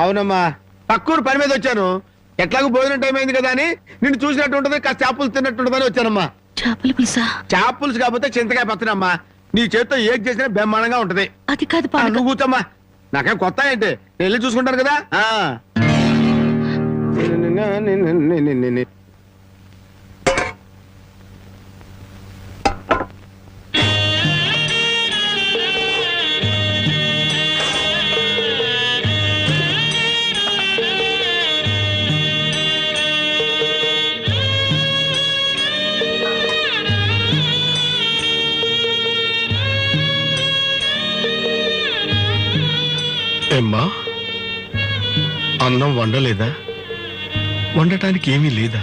అవునమ్మా పక్కూరు పని మీద వచ్చాను. ఎట్లాగో భోజనం టైం అయింది కదా అని నిన్ను చూసినట్టు ఉంటది, కాస్త చేపలు తిన్నట్టుంటదని వచ్చానమ్మా. చేపల పులుసా? చేప పులుసు కాకపోతే చింతకాయ పచ్చడమ్మా. నీ చేత్తో ఏం చేసినా బ్రహ్మాండంగా ఉంటది. అది కాదు నువ్వు కూర్చోమ్మా, నాకేం కొత్త ఏంటి, నేను వెళ్ళి చూసుకుంటాను కదా. ఏమ్మా, అన్నం వండలేదా? వండటానికి ఏమీ లేదా?